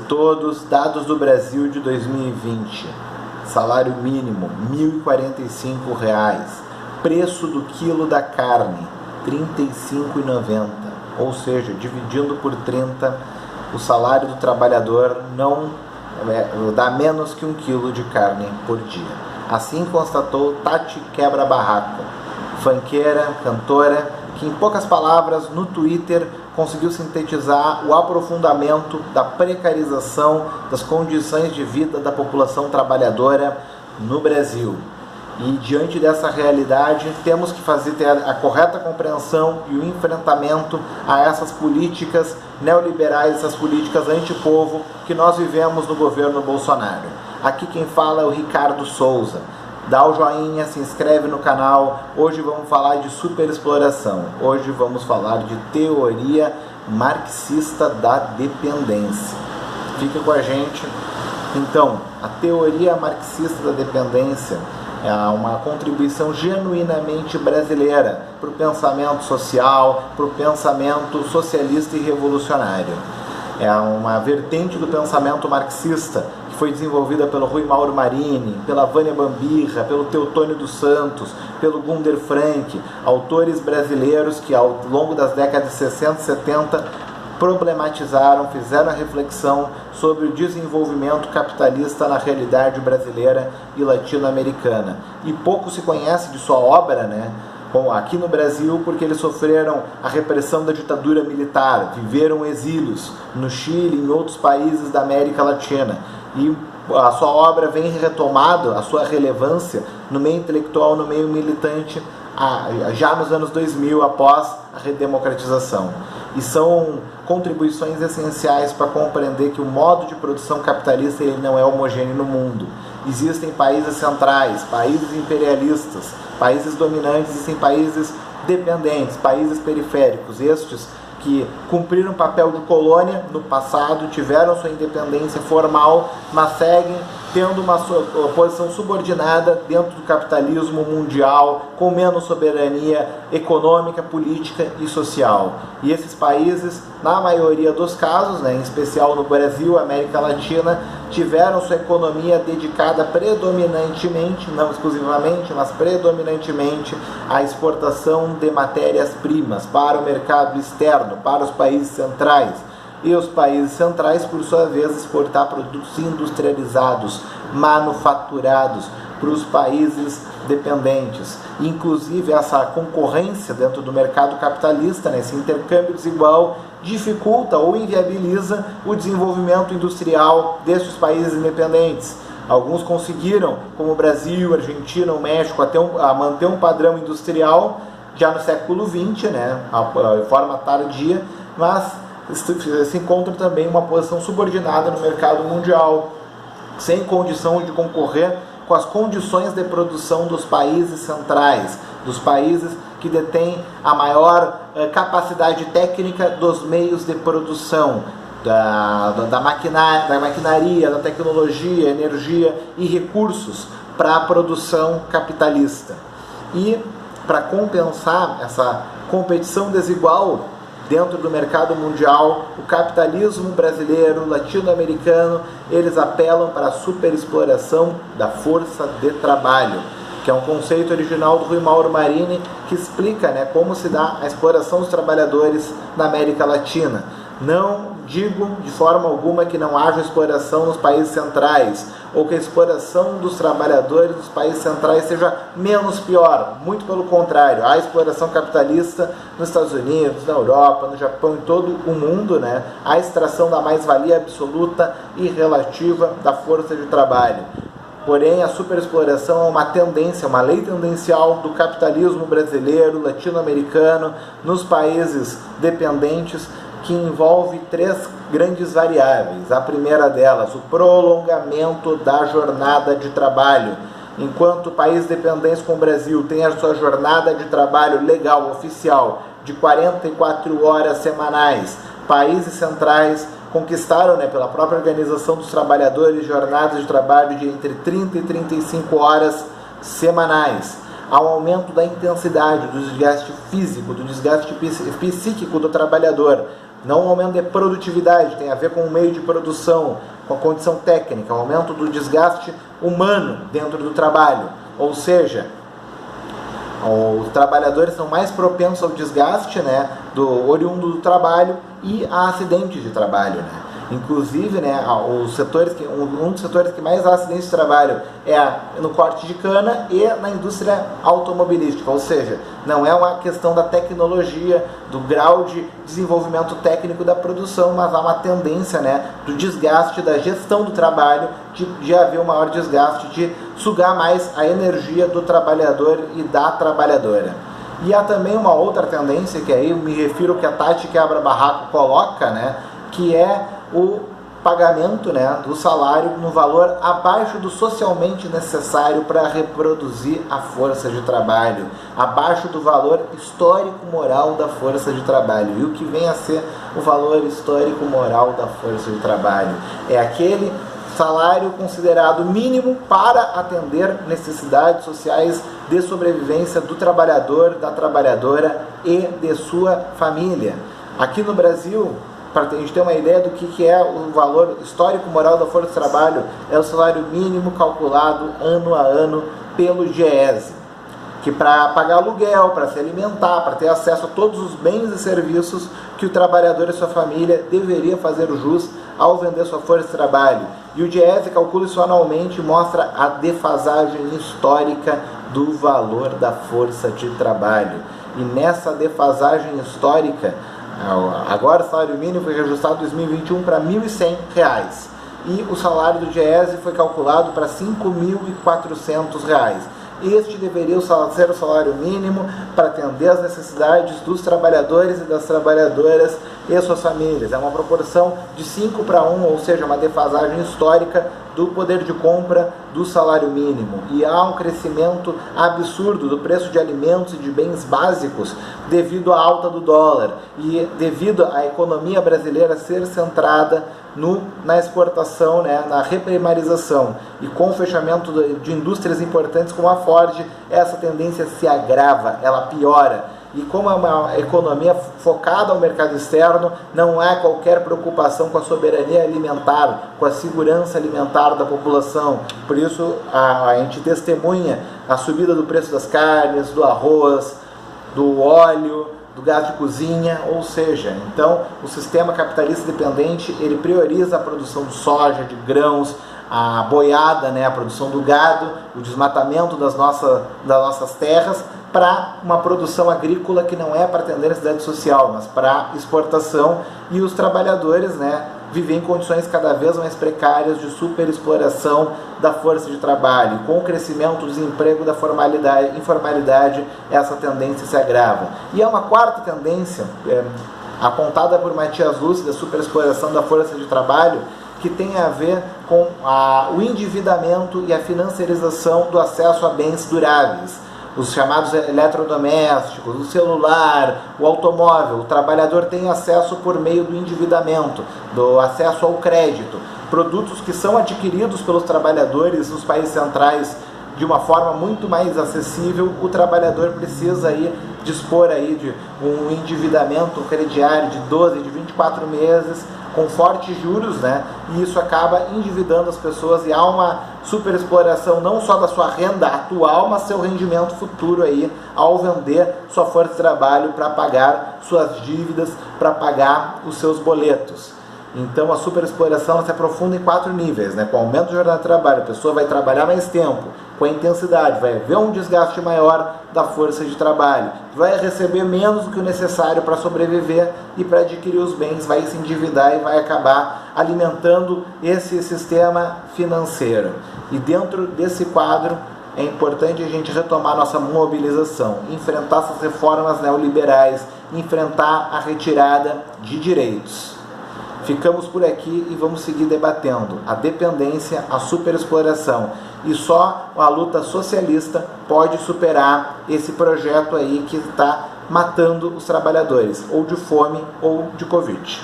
todos. Dados do Brasil de 2020. Salário mínimo, R$ 1.045. Preço do quilo da carne, R$ 35,90. Ou seja, dividindo por 30, o salário do trabalhador não dá menos que 1 quilo de carne por dia. Assim constatou Tati Quebra-Barraco, funkeira, cantora, que em poucas palavras no Twitter conseguiu sintetizar o aprofundamento da precarização das condições de vida da população trabalhadora no Brasil. E diante dessa realidade temos que ter a correta compreensão e o enfrentamento a essas políticas neoliberais, essas políticas antipovo que nós vivemos no governo Bolsonaro. Aqui quem fala é o Ricardo Souza. Dá o joinha, se inscreve no canal. Hoje vamos falar de superexploração. Hoje vamos falar de teoria marxista da dependência. Fica com a gente. Então, a teoria marxista da dependência é uma contribuição genuinamente brasileira para o pensamento social, para o pensamento socialista e revolucionário. É uma vertente do pensamento marxista que foi desenvolvida pelo Rui Mauro Marini, pela Vânia Bambirra, pelo Teotônio dos Santos, pelo Gunder Frank, autores brasileiros que ao longo das décadas de 60 e 70 problematizaram, fizeram a reflexão sobre o desenvolvimento capitalista na realidade brasileira e latino-americana. E pouco se conhece de sua obra, Bom, aqui no Brasil, porque eles sofreram a repressão da ditadura militar, viveram exílios no Chile e em outros países da América Latina. E a sua obra vem retomada, a sua relevância no meio intelectual, no meio militante, já nos anos 2000, após a redemocratização. E são contribuições essenciais para compreender que o modo de produção capitalista ele não é homogêneo no mundo. Existem países centrais, países imperialistas, países dominantes, existem países dependentes, países periféricos, estes que cumpriram o papel de colônia no passado, tiveram sua independência formal, mas seguem tendo uma posição subordinada dentro do capitalismo mundial, com menos soberania econômica, política e social. E esses países, na maioria dos casos, em especial no Brasil, América Latina, tiveram sua economia dedicada predominantemente, não exclusivamente, mas predominantemente à exportação de matérias-primas para o mercado externo, para os países centrais. E os países centrais, por sua vez, exportar produtos industrializados, manufaturados, para os países dependentes. Inclusive, essa concorrência dentro do mercado capitalista, esse intercâmbio desigual, dificulta ou inviabiliza o desenvolvimento industrial destes países independentes. Alguns conseguiram, como o Brasil, a Argentina, o México, a manter um padrão industrial já no século XX, de forma tardia, mas se encontra também uma posição subordinada no mercado mundial, sem condição de concorrer com as condições de produção dos países centrais, dos países que detêm a maior capacidade técnica dos meios de produção, da maquinaria, da tecnologia, energia e recursos para a produção capitalista. E para compensar essa competição desigual dentro do mercado mundial, o capitalismo brasileiro, latino-americano, eles apelam para a superexploração da força de trabalho, que é um conceito original do Rui Mauro Marini, que explica como se dá a exploração dos trabalhadores na América Latina. Não digo de forma alguma que não haja exploração nos países centrais, ou que a exploração dos trabalhadores dos países centrais seja menos pior. Muito pelo contrário, há exploração capitalista nos Estados Unidos, na Europa, no Japão, em todo o mundo, a extração da mais-valia absoluta e relativa da força de trabalho. Porém, a superexploração é uma tendência, uma lei tendencial do capitalismo brasileiro, latino-americano, nos países dependentes, que envolve 3 grandes variáveis. A primeira delas, o prolongamento da jornada de trabalho. Enquanto países dependentes como o Brasil tem a sua jornada de trabalho legal, oficial, de 44 horas semanais, países centrais conquistaram, pela própria Organização dos Trabalhadores, jornadas de trabalho de entre 30 e 35 horas semanais. Há um aumento da intensidade, do desgaste físico, do desgaste psíquico do trabalhador. não um aumento de produtividade, tem a ver com o meio de produção, com a condição técnica, o aumento do desgaste humano dentro do trabalho, ou seja, os trabalhadores são mais propensos ao desgaste, né, oriundo do trabalho e a acidentes de trabalho, né? Inclusive, né, um dos setores que mais há acidentes de trabalho é no corte de cana e na indústria automobilística, ou seja, não é uma questão da tecnologia, do grau de desenvolvimento técnico da produção, mas há uma tendência, né, do desgaste da gestão do trabalho, de haver um maior desgaste, de sugar mais a energia do trabalhador e da trabalhadora. E há também uma outra tendência, que aí eu me refiro ao que a Tati Quebra-Barraco coloca, né, que é o pagamento, né, do salário no valor abaixo do socialmente necessário para reproduzir a força de trabalho, abaixo do valor histórico-moral da força de trabalho. E o que vem a ser o valor histórico-moral da força de trabalho? É aquele salário considerado mínimo para atender necessidades sociais de sobrevivência do trabalhador, da trabalhadora e de sua família. Aqui no Brasil, para a gente ter uma ideia do que é o valor histórico-moral da força de trabalho, é o salário mínimo calculado ano a ano pelo DIEESE, que para pagar aluguel, para se alimentar, para ter acesso a todos os bens e serviços que o trabalhador e sua família deveria fazer o jus ao vender sua força de trabalho. E o DIEESE calcula isso anualmente e mostra a defasagem histórica do valor da força de trabalho. E nessa defasagem histórica, agora o salário mínimo foi reajustado em 2021 para R$ 1.100 e o salário do DIEESE foi calculado para R$ 5.400. Este deveria ser o salário mínimo para atender as necessidades dos trabalhadores e das trabalhadoras e suas famílias. É uma proporção de 5 para 1, ou seja, uma defasagem histórica do poder de compra do salário mínimo. E há um crescimento absurdo do preço de alimentos e de bens básicos devido à alta do dólar e devido à economia brasileira ser centrada na exportação, né, na reprimarização. E com o fechamento de indústrias importantes como a Ford, essa tendência se agrava, ela piora. E como é uma economia focada ao mercado externo, não há qualquer preocupação com a soberania alimentar, com a segurança alimentar da população. Por isso a gente testemunha a subida do preço das carnes, do arroz, do óleo, do gás de cozinha, ou seja, então o sistema capitalista dependente, ele prioriza a produção de soja, de grãos, a boiada, né, a produção do gado, o desmatamento das nossas terras, para uma produção agrícola que não é para atender a necessidade social, mas para exportação, e os trabalhadores, né, vivem em condições cada vez mais precárias de superexploração da força de trabalho. Com o crescimento do desemprego, da informalidade, essa tendência se agrava. E há uma quarta tendência, apontada por Matias Lúcio, da superexploração da força de trabalho, que tem a ver com o endividamento e a financiarização do acesso a bens duráveis. Os chamados eletrodomésticos, o celular, o automóvel. O trabalhador tem acesso por meio do endividamento, do acesso ao crédito. Produtos que são adquiridos pelos trabalhadores nos países centrais de uma forma muito mais acessível. O trabalhador precisa dispor de um endividamento crediário de 12, de 24 meses, com fortes juros, né? E isso acaba endividando as pessoas, e há uma superexploração não só da sua renda atual, mas seu rendimento futuro ao vender sua força de trabalho para pagar suas dívidas, para pagar os seus boletos. Então a superexploração se aprofunda em 4 níveis, né? Com o aumento da jornada de trabalho, a pessoa vai trabalhar mais tempo, com a intensidade, vai haver um desgaste maior da força de trabalho, vai receber menos do que o necessário para sobreviver e para adquirir os bens, vai se endividar e vai acabar alimentando esse sistema financeiro. E dentro desse quadro é importante a gente retomar nossa mobilização, enfrentar essas reformas neoliberais, enfrentar a retirada de direitos. Ficamos por aqui e vamos seguir debatendo a dependência, a superexploração. E só a luta socialista pode superar esse projeto que está matando os trabalhadores, ou de fome ou de Covid.